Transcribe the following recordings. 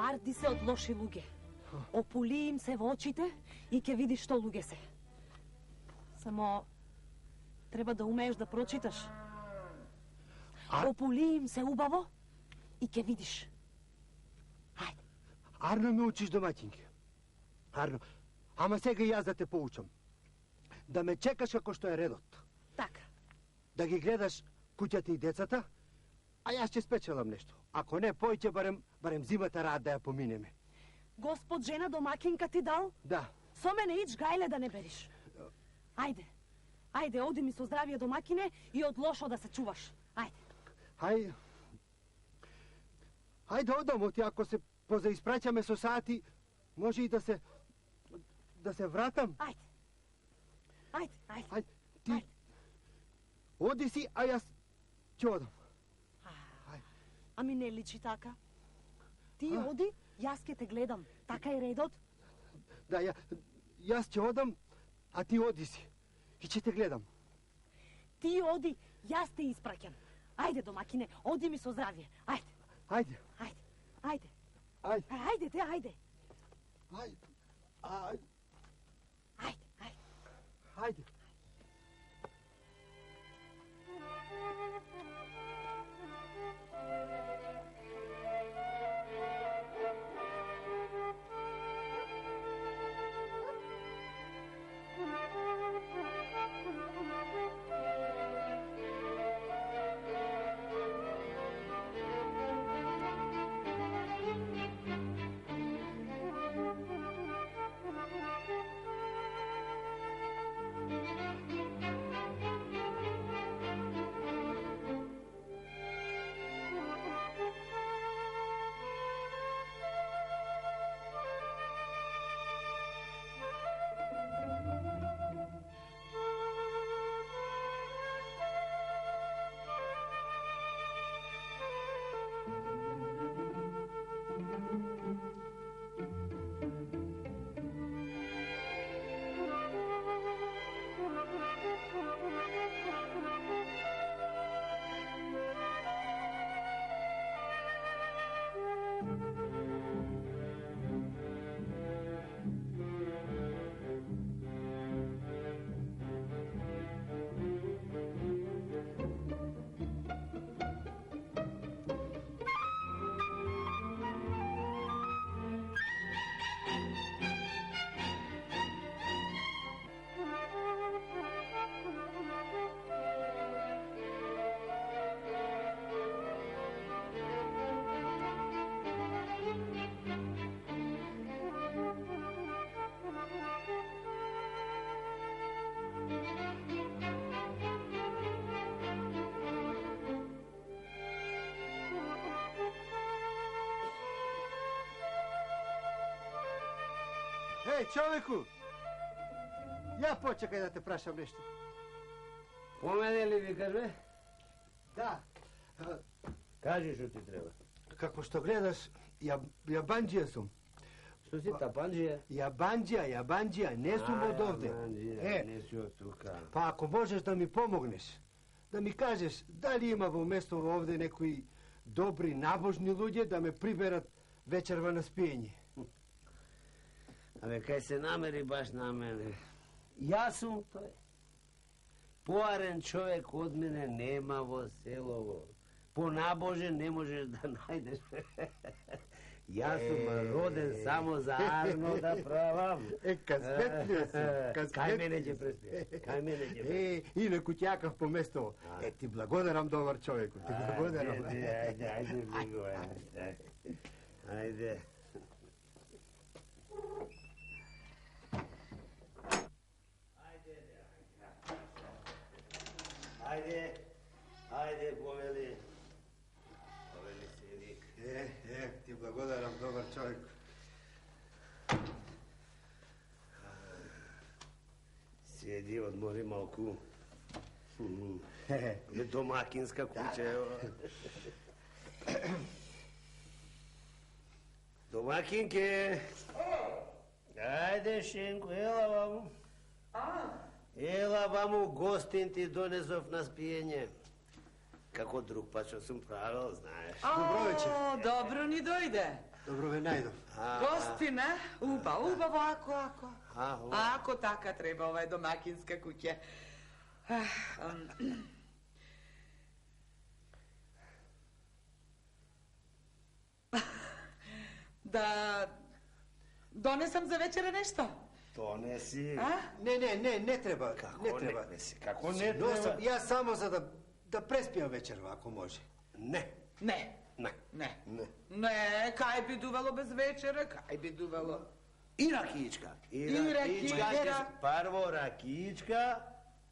Варди се од лоши луѓе. Опули им се во очите и ќе видиш што луѓе се. Само треба да умееш да прочиташ. Опули им се убаво и ќе видиш. Хајде. Арно ме учиш, домаќинке. Арно, ама сега и јас да те поучам. Да ме чекаш како што е редот. Така. Да ги гледаш куќата и децата, а јас ќе спечелам нешто. Ако не појќе, барем зимата рад да ја поминеме. Господ жена домакинка ти дал? Да. Со мене ич гајле да не бериш. Ајде. Ајде, оди ми со здравие домакине и од лошо да се чуваш. Ајде. Ајде одам, оти ако се позаиспраќаме со сати, може и да се вратам. Ајде. Ти оди си, а јас ќе одам. Ами не личи така. Ти оди, јас ќе те гледам. Така е редот? Да, јас ќе одам, а ти оди си. И ќе те гледам. Ти оди, јас те испраќам. Ајде, домакине, оди ми со здравие. Ајде. Ајде те, ајде. Ајде. Еј, човеку! Ја почекај да те прашам нешто. По мене ли викаш, бе? Да. Кажи што ти треба. Како што гледаш, јабанџија сум. Што си тапанџија? Јабанџија, не сум од овде. Не си од тука. Па ако можеш да ми помогнеш, да ми кажеш дали има во место овде некои добри, набожни луѓе да ме приберат вечерва на спиење. Абе, кај се намери баш на мене. Јас сум тој. Поарен човек од мене нема во селово. Понабожен не можеш да најдеш. Јас сум роден само за Арно да правам. Казбетлија си. Кај мене ќе преспиеш. Инаку ќакав по место. Ти благодарам, добар човеку. Ти благодарам. Ајде, биго, ајде. Ајде, повели. Повели седи. Ти благодарам, добар човек. Седи, одмори малку. Домакинска куќа, ево. Домакинке! Ајде, Шенко, ела ваму. Ела ваму, гостин ти донесов на спиење. Како друг пат што сум правил, знаеш. Добро вечер. Добро ни дојде. Dobro ve najdov. Gostina, ubavo, ako. A, Ako taka treba, ova je domaćinska kuća. Da donesam za večera nešto? Donesi. A? Ne treba. Kako ne treba. Kako ne treba? Ja samo za da prespijam večer, ako može. Ne. Ne, kaj bi duvalo bez večera, kaj bi duvalo? I rakička. I rakička. Prvo rakička,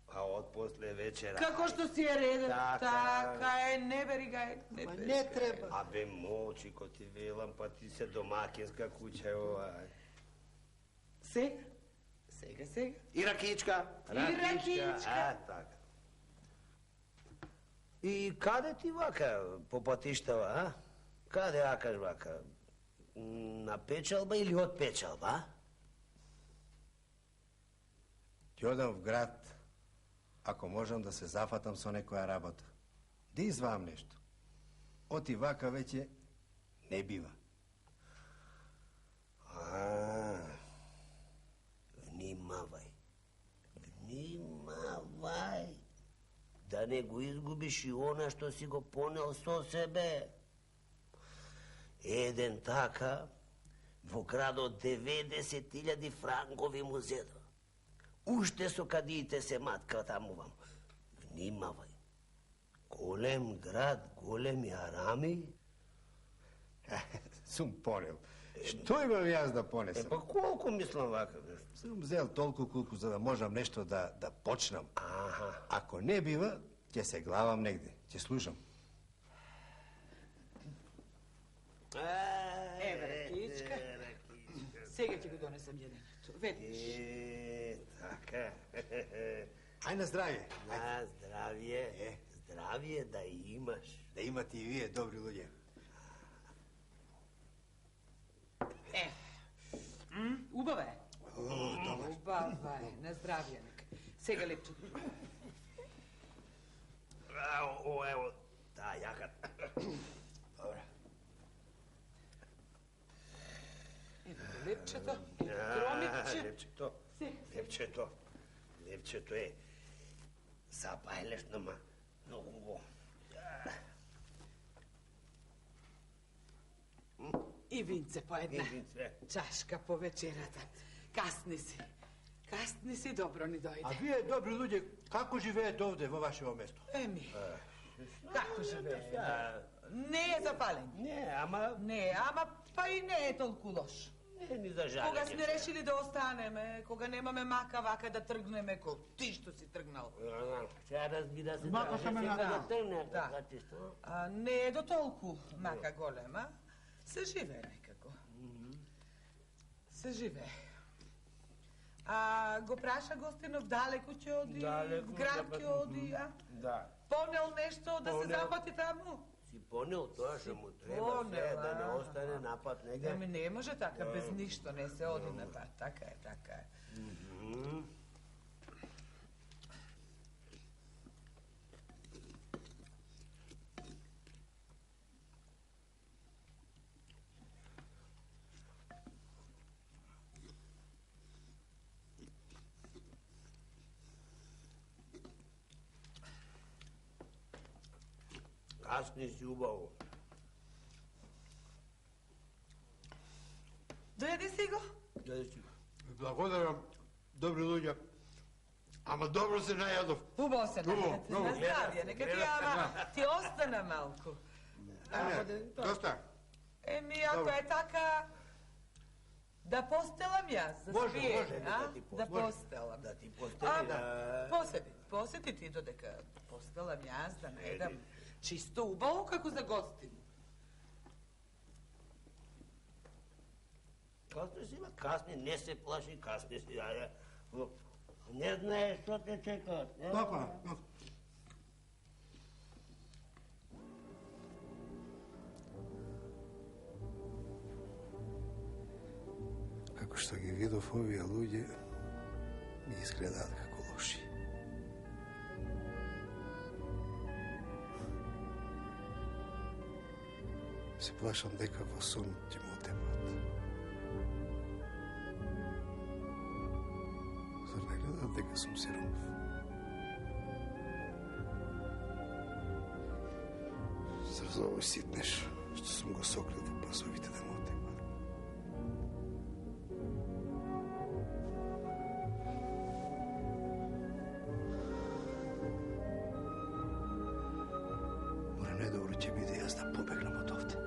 a od posle večera. Kako što si je red? Taka. Taka je, ne beri ga. Ma ne treba. A be moći, ko ti velam, pa ti se domaćinska kuća je ovaj. Sega. I rakička. A, tako. I kade ti vaka popatištava, a? Kade akaš vaka? Na pečalba ili od pečalba, a? Ti odam v grad, ako možem da se zafatam sa nekoja rabota. Di izvam nešto. Oti vaka veće ne biva. A, vnimavaj. Da ne go izgubiš i ona što si go poneo so sebe. Eden taka vokrado 90.000 frankovi mu zedo. Ušte so kadite se matka tamo vam. Vnimavaj. Golem grad, golemi arami. Sum ponel. Što imam jaz da ponesam? Pa koliko mislim ovako? Sam vzel toliko koliko za da možem nešto da počnem. Aha. Ako ne biva, će se glavam negde. Će služam. Evo rakička. Sega ti go donesam jedan. Vidiš. Taka. Aj na zdravje. Na zdravje. Zdravje da imaš. Da imate i vi dobri ljudje. Ubave. Ubave, na zdravje neka. Sega lepče. Evo, ta jahat. Dobro. Evo, lepče to. Kromiće. Lepče to. Lepče to je. Zapajleš nama nogu. I vince po jedna. Vince. Čaška po večerata. Kasni si, dobro ni dojde. A vi je dobri ljudje, kako živete ovde u vašem mjestu? Mi, kako žive? Ne je zapalen. Ne, ama Pa i ne je toliko loš. ne ni za žaljenje. Koga smo rešili da ostaneme, koga nema me maka vaka da trgneme, ko ti što si trgnal. Včeras bi da se Maka sam traži, ja. da trgne. Da. Znate što? A ne je do toliko maka golema, se žive nekako. Se žive. A go praša Gostinov, daleko će odi, Daleko, v grad će odi, a? Da. Ponel nešto da se Ponel. zahvati tamo? Si poneo to što mu treba Poneo, sve, da ne aha. ostane napad Da negdje. mi ne može taka, bez ništa ne se odi na pa. Taka je. Kasni si ubavo. Dojedi si go? Благодарам, добри луѓе. Ама добро се најадов. Ubao se na Ubao, na zdravje, neka ti ti ostane malko. Доста. Mi ako je taka, da postelam ja za Može, svijet, može, a? da ti Da postelim. postelam. Da ti postelim, Posedi ti dodeka postelam ja, da ne jedam čisto ubao kako za gostinu. Kasni si, kasni, ne se plaši, kasni si. Ne znaš što te čeka. Papa. Како што ги видов овие луѓе, ми изгледаат како лоши. Се плашам дека во сон ќе му отепат. Зар не гледат дека сум сиромав? Зар за овој ситнеш, што сум го сокрил во пазовите да му отепат? Мора најдобро ќе биде јас да побегнам од овде.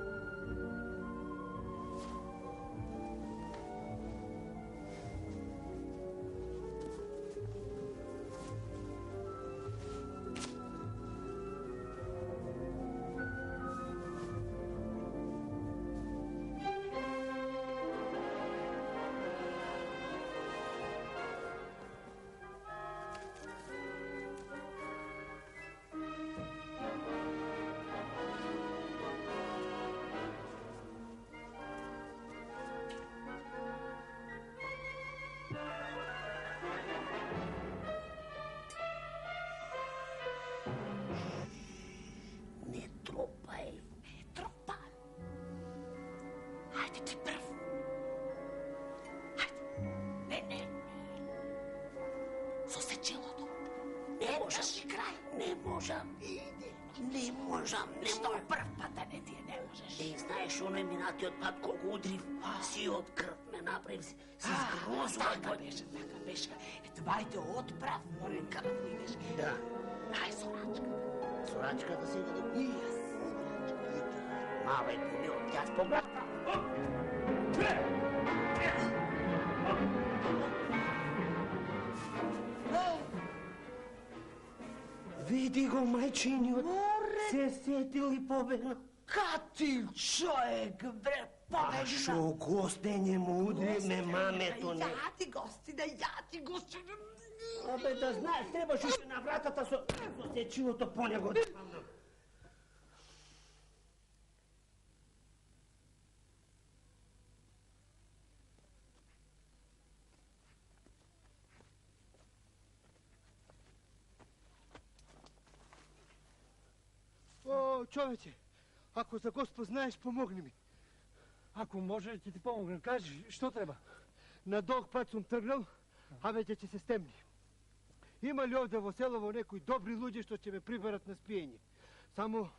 Не тропај. Не тропа. Хајде ти прв. Хајде. Не. Со сечилото. Не можам. Си крај. Не можам. Не можам. Што прв пат да не ти не можеш. Знаеш, оној минатиот пат колку удрив, си од крв ме направи, си згрозува. Така беше. Двајте отправ, морен каде идеш. Да. Ај сорачка. Сурачката си да И јас сорачка. Мавај гумиот, јас погледам. Види го мајчиниот. Се сетил и побегнал. Катил човек, бре, А шо гостење му удри ме мамето не. Ја ти гости. Абе да знаеш, требаш уште на вратата со сечилото по него. О, човече, ако за Господ знаеш, помогни ми. Ако може, ќе ти помогнем. Кажи, што треба? На долг пат сум тргнал, а веќе ќе се стемни. Има ли овде во селово некои добри луѓе што ќе ме приберат на спиење? Само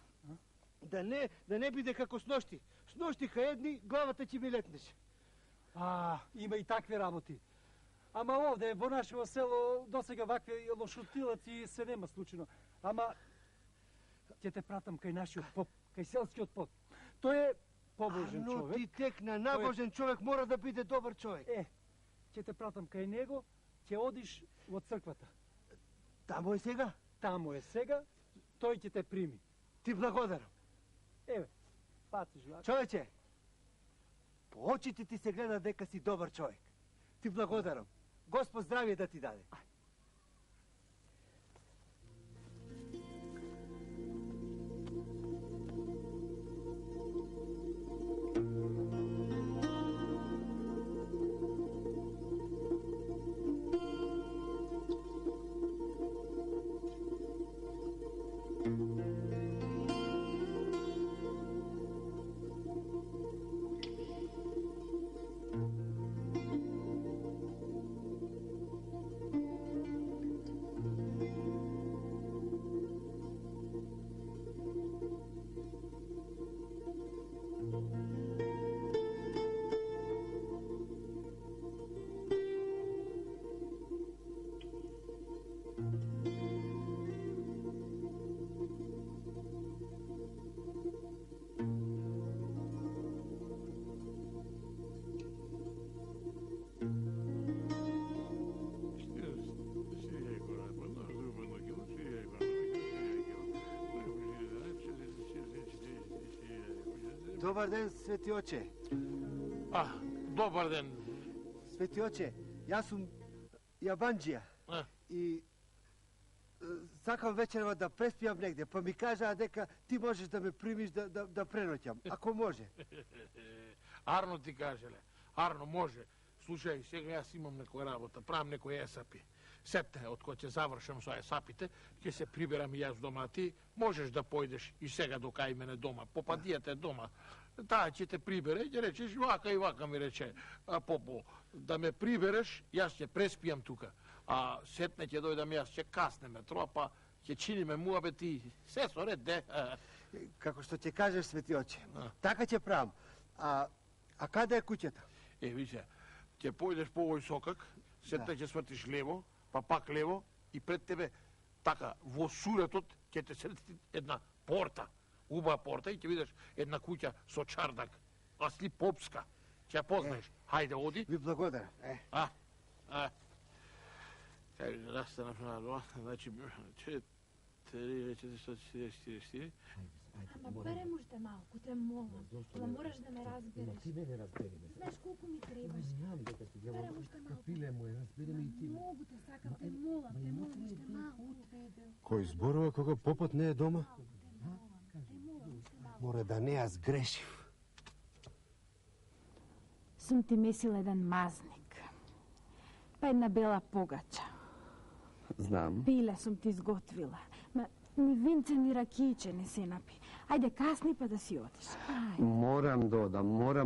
да не биде како сношти. Сношти кај едни, главата ќе ми летнеше. Има и такви работи. Ама овде, во нашето село, досега вакви лошотилаци се нема случајно. Ама ќе те пратам кај нашиот поп, кај селскиот поп. Тој е побожен Но човек. ти тек на набожен човек мора да биде добар човек. Ќе те пратам кај него, ќе одиш во црквата. Тамо е сега? Таму е сега, тој ќе те прими. Ти благодарам. Еве, патиш го. Човече, по очите ти се гледа дека си добар човек. Ти благодарам. Господ здравие да ти даде. Добар ден, Свети Оче. Добар ден. Свети Оче, јас сум Јабанџија. И сакам вечерва да преспијам негде, па ми кажаа дека ти можеш да ме примиш да преноќам, ако може. Арно ти кажеле. Арно може. Слушај, сега јас имам некоја работа, правам некој есапи. Сетте, од кој ќе завршам со есапите, ќе се приберам и јас дома, ти можеш да појдеш и сега до кај мене дома. Попадијата е дома. таа ќе те прибере, ќе речеш вака и вака ми рече Попо, да ме прибереш, јас ќе преспијам тука. А сетне ќе дојдам јас, ќе каснеме тропа, ќе чиниме муабети, се со ред, де. Како што ќе кажеш, свети оче. Така ќе правам. А каде е куќата? Више, ќе појдеш по овој сокак, сетне ќе свртиш лево, па пак лево и пред тебе така во суретот ќе те срети една порта, убава порта и ќе видиш една куќа со чардак, асли попска. Ќе познаеш. Хајде, оди. Ви благодарам. Кај растанав на два, значи 444. Ама барем уште малку, те молам. Ама мораш да ме разбереш. Ти мене разбери. Знаеш колку ми требаш. Знам дека ти ги Барем уште малку. Пиле мој, разбери ме и ти. Многу те сакам, те молам уште малку. Кој зборува кога попот не е дома? Мора да не ја сгрешив. Сум ти месил еден мазник. Па една бела погача. Знам. Пиле сум ти изготвила. Ма ни винце, ни ракијче не се напи. Ајде касни па да си одиш. Ајде. Морам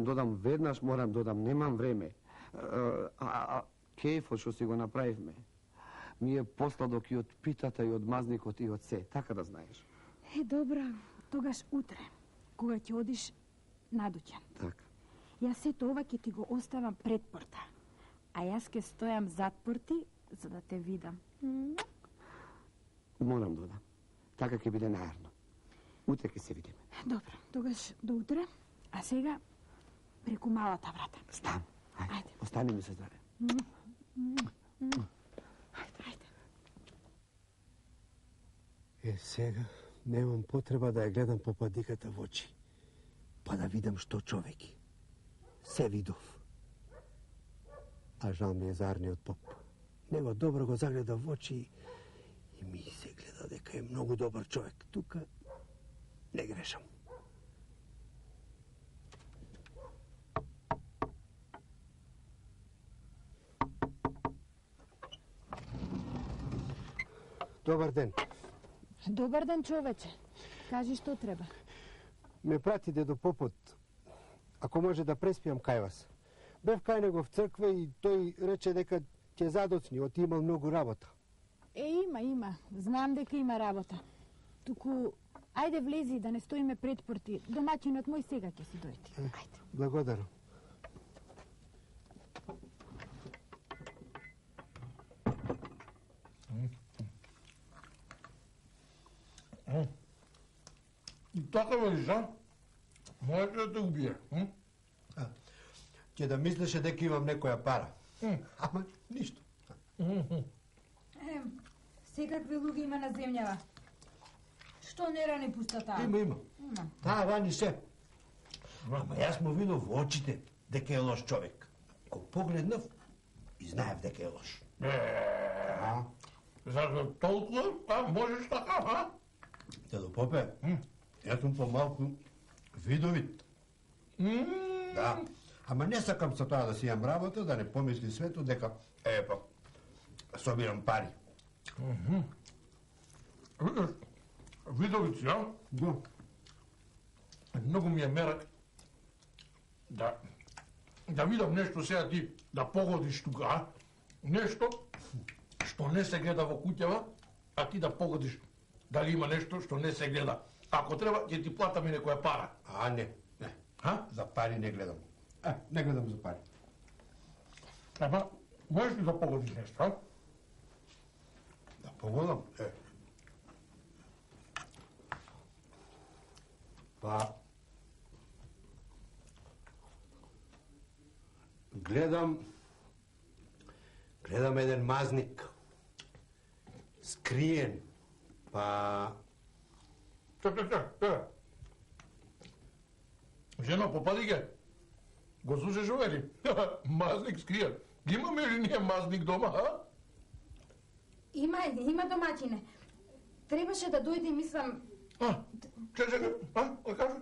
додам, веднаш морам додам, немам време. Кејфот што си го направивме, ми е посладок и од питата, и од мазникот, и од се, така да знаеш. Добра, тогаш утре, кога ќе одиш надуќан. Така. Јас сето ова ќе ти го оставам пред порта, а јас ќе стојам зад порти, за да те видам. Морам додам. Така ќе биде најарно. Утре ќе се видиме. Добро, тогаш до утре, а сега преку малата врата. Стан. Ајде. Остани ми се здраве. Ајде. Сега немам потреба да ја гледам по падиката во очи, па да видам што човек е. Се видов. А жал ми е за Арниот поп. Него добро го загледа во очи и ми се гледа дека е многу добар човек. Тука не грешам. Добар ден. Добар ден, човече. Кажи што треба. Ме прати дедо попот. Ако може да преспијам кај вас. Бев кај него в црква и тој рече дека ќе задоцни, оти имал многу работа. Има. Знам дека има работа. Туку, ајде влези да не стоиме пред порти. Домаќинот мој сега ќе си дојде. Ајде. Благодарам. Така велиш, може да те убие. Ќе да мислеше дека имам некоја пара. Ама ништо. Секакви луѓе има на земјава. Што не рани пустата? Има. Таа рани се. Ама јас му видов во очите дека е лош човек. Кога погледнав и знаев дека е лош. Зашто толку, можеш така, Дедо попе, јас сум помалку видовит. Да. Ама не сакам со тоа да си имам работа, да не помисли светот дека, собирам пари. Видовици, ја? Да. Многу ми е мерак да видам нешто сега ти да погодиш тука, нешто што не се гледа во куќава, а ти да погодиш дали има нешто што не се гледа. Ако треба, ќе ти платам и некоја пара. Не. За пари не гледам. Не гледам за пари. Ама, можеш ли да погодиш нешто, Да погодам? Па... Гледам еден мазник. Скриен. Па... Жено, попади ге. Го слушаш овели? Мазник скриен. Имаме ли ние мазник дома, Има домаќине. Требаше да дојде, мислам... Чекай, кажи.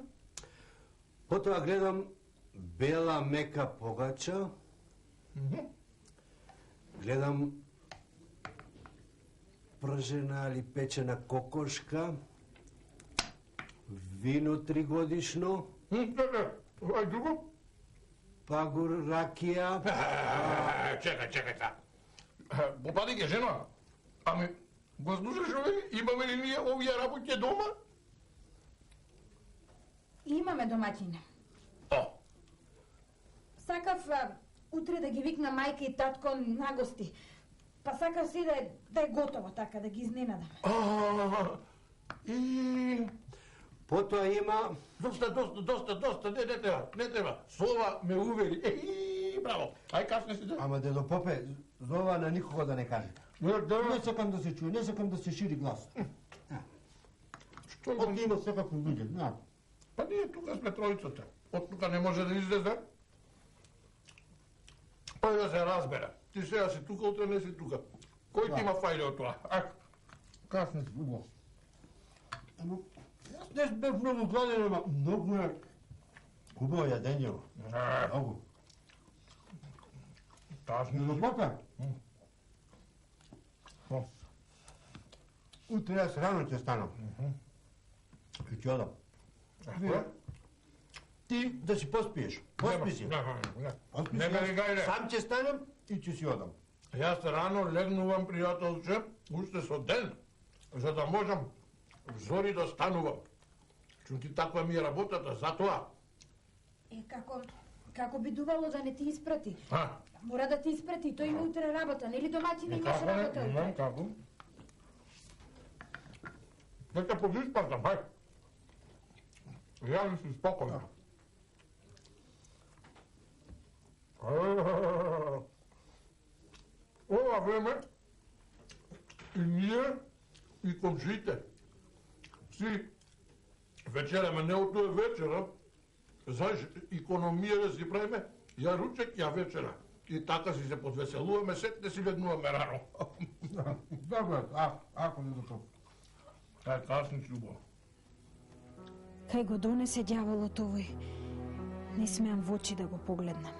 Потоа гледам бела мека погача. Гледам пржена или печена кокошка. Вино 3 годишно. Ај друго? Пагур, ракија... Чекај та. Попади ке жена. Ами, го слушаш овие? Имаме ли ние овие работи дома? Имаме домаќине. О! Сакав утре да ги викна мајка и татко на гости. Па сакав си да е готово така, да ги изненадам. И... Потоа има... Доста, не треба. Слова ме увери. Браво. Ај кафне си да. Ама дедо Попе, за ова на никого да не кажете. Не сакам да се чуе, не сакам да се шири глас. Што Од има секакви луѓе, Па ние тука сме тројцата. Од тука не може да излезе. Па да се разбера. Ти сега си тука, утре не си тука. Кој ти има фајле од тоа? Кафне си, убаво. Јас не бев многу гладен, ама многу е хубаво јадење. Многу. Кафне. Дедо Попе? Утре јас рано ќе станам. И ќе одам. Ти да си поспиеш. Поспи си. Не ме гајле. Сам ќе станам и ќе си одам. Јас рано легнувам, пријателче, уште со ден, за да можам зори да станувам. Чути, таква ми е работата, затоа. Како би дувало да не ти испрати? Мора да ти испрати, тој има утре работа, нели домаќин имаш работа утре? Не, како? Нека подиспартам, хај. Ја си спокојно. Ова време и ние и комшиите си вечераме, не од тоа вечера, знаеш, економија да си правиме, ја ручек, ја вечера. И така си се подвеселуваме, сетне си легнуваме рано. Добро, ако не до Тај касни си убаво. Кај го донесе ѓаволот овој, не смеам во очи да го погледнам.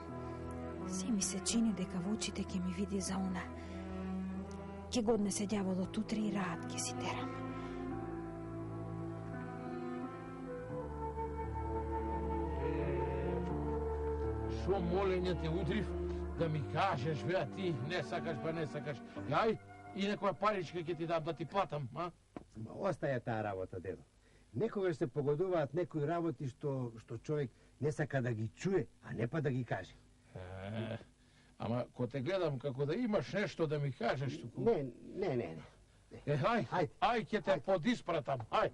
Се ми се чини дека во очите ќе ми види за она. Ќе го однесе ѓаволот утре и раат ќе си терам. Шо молење те удрив да ми кажеш, бе, а ти не сакаш, па не сакаш. Јај, и некоја паричка ќе ти дам да ти платам, а? Ма остаја таа работа, дедо. Некогаш се погодуваат некои работи што човек не сака да ги чуе, а не па да ги каже. Ама ко те гледам како да имаш нешто да ми кажеш туку. Не. Ај, ќе те подиспратам, ај.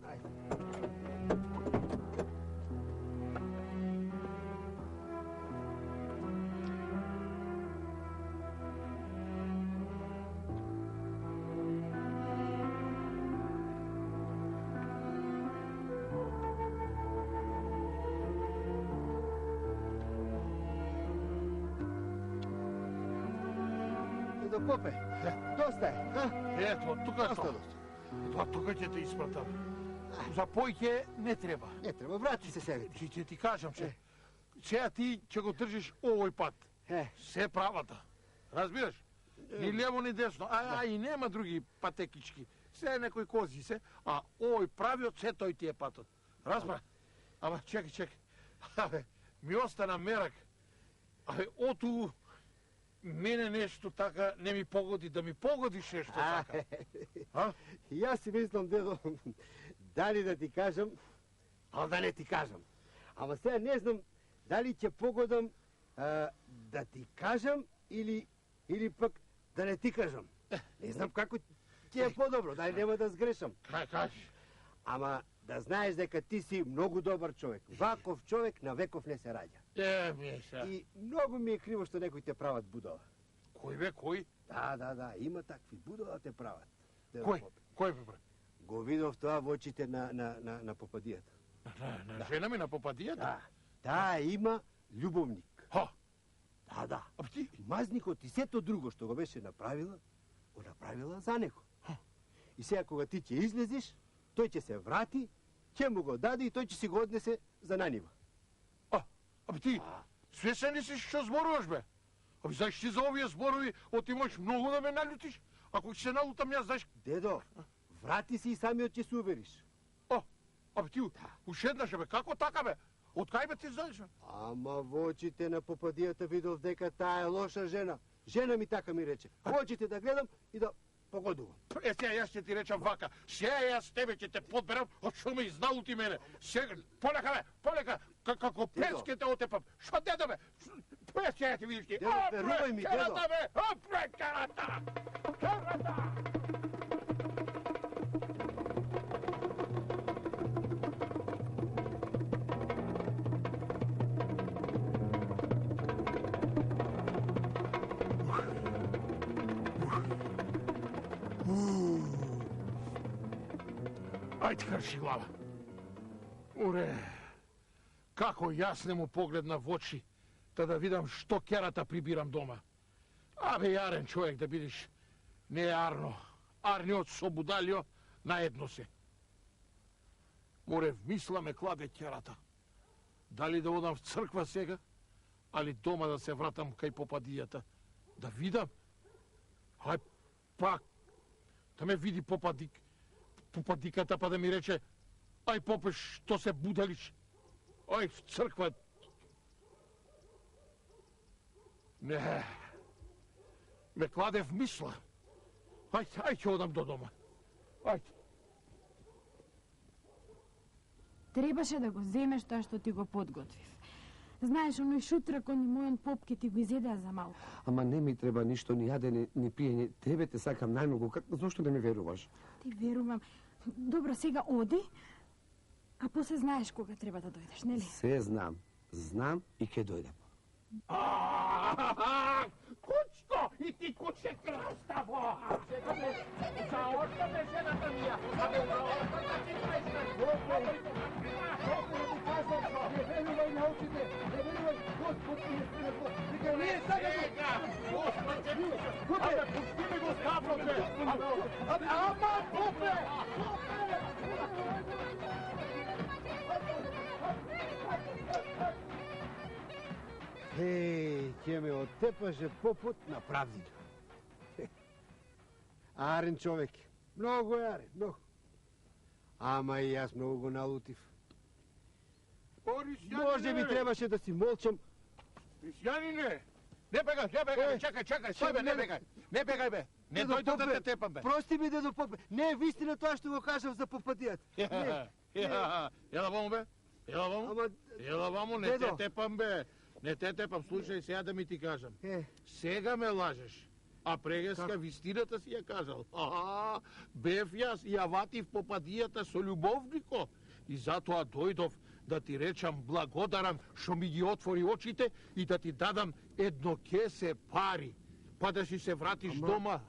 Дедо Попе, доста е, Ето, тука е тоа. Тоа тука ќе те испратам. За појќе не треба. Не треба, врати се себе. Ќе ти кажам, че сега ти ќе го држиш овој пат. Се правата. Разбираш? Ни лево, ни десно. И нема други патекички. Се некои кози се, а овој правиот се тој ти е патот. Разбра? Ама чекај. Абе, ми остана мерак. Абе, оту мене нешто така не ми погоди, да ми погодиш нешто така. Јас си мислам, дедо, дали да ти кажам, а да не ти кажам. Ама сега не знам дали ќе погодам да ти кажам или пак да не ти кажам. Не знам како ќе е подобро, дали нема да сгрешам. Кажи. Ама да знаеш дека ти си многу добар човек. Ваков човек на веков не се раѓа. И многу ми е криво што некои те прават будала. Кој бе, кој? Да, има такви будала те прават. Кој бе, бре? Го видов тоа во очите на попадијата. На жена ми на попадијата? Да. Таа има љубовник. Да. Мазникот и сето друго што го беше направила, го направила за него. И сега кога ти ќе излезеш, тој ќе се врати, ќе му го даде и тој ќе си го однесе за нанива. Абе ти, свесен ли си што зборуваш, бе? Абе, знаеш ти за овие зборови, отимаш многу да ме налютиш? Ако ќе се налутам јас, знаеш... Дедо, врати се и самиот ќе се увериш. Абе ти, ушеднаш, бе, како така, бе? Од кај бе ти знаеш? Ама во очите на попадијата видов дека таа е лоша жена. Жена ми така ми рече. Во очите да гледам и да погодувам. Сега јас ќе ти речам вака. Сега јас тебе ќе те подберам, од што ме изналути мене. Сега, полека бе, полека, како пес ќе те отепам. Што дедо бе? Пес ќе ти видиш ти. Дедо, верувај ми, дедо. Керата бе, опре, керата! Керата! Ајде, хрши глава. Уре, како јас не му погледна в очи, та да видам што керата прибирам дома. Абе, јарен човек да бидиш, не е Арно. Арниот со Будалио наедно се. Море, вмисла ме кладе керата. Дали да одам в црква сега, али дома да се вратам кај попадијата. Да видам. Ај, пак, да ме види попадиката, па да ми рече, ај попе, што се будалиш? Ај, в црква. Не, ме кладе в мисла. Ај ќе одам до дома. Ајде. Требаше да го земеш тоа што ти го подготвив. Знаеш, оној шутрак, оној мојон поп ке ти го изедеа за малку. Ама не ми треба ништо, ни јадење, ни пиење. Тебе те сакам најмногу. Зошто не ми веруваш? Ти верувам. Добро, сега оди, а после знаеш кога треба да дојдеш, нели? Се знам. Знам и ќе дојдам. Кучко! И ти куче краставо! Заоставе жената мија! Абе, заоставе ти кажеш! Не верувај на очите, не верувај, Господ ти е свидетел. Вика, ние сега... Абе, пусти ми го стафлоте! Абе, ама, попе! Ќе ме оттепаше попут на правдито. Арен човек. Многу е арен, многу. Ама и јас многу го налутив. Може би требаше да си молчам. Христијанине! Не бегај, чекај, себе, не бегај бе. Не дојдов да те тепам бе. Прости ми, дедо Попе, не е вистина тоа што го кажав за попадијата. Јела вамо бе, јела вамо, не те тепам бе. Не те тепам, слушај сега да ми ти кажам. Сега ме лажеш, а прегаска вистината си ја кажал. Бев јас и ја ватив попадијата со љубовнико. И затоа дојдов да ти речам благодарам што ми ги отвори очите и да ти дадам едно кесе пари. Па да си се вратиш дома,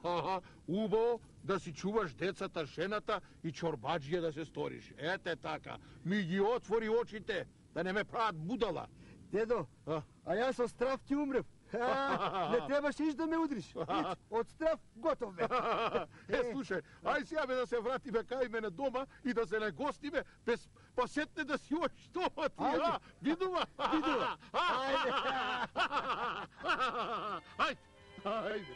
убаво, да си чуваш децата, жената и чорбаджија да се сториш. Ете така, ми ги отвори очите, да не ме прават будала. Дедо, а јас со страв ти умрев. Не требаше иш да ме удриш. Од страв готов бе. Слушај, ај сега бе да се вратиме кај мене дома и да се нагостиме, па сетне да си оиш дома ти, видува? Видува. Ајде. Ајде.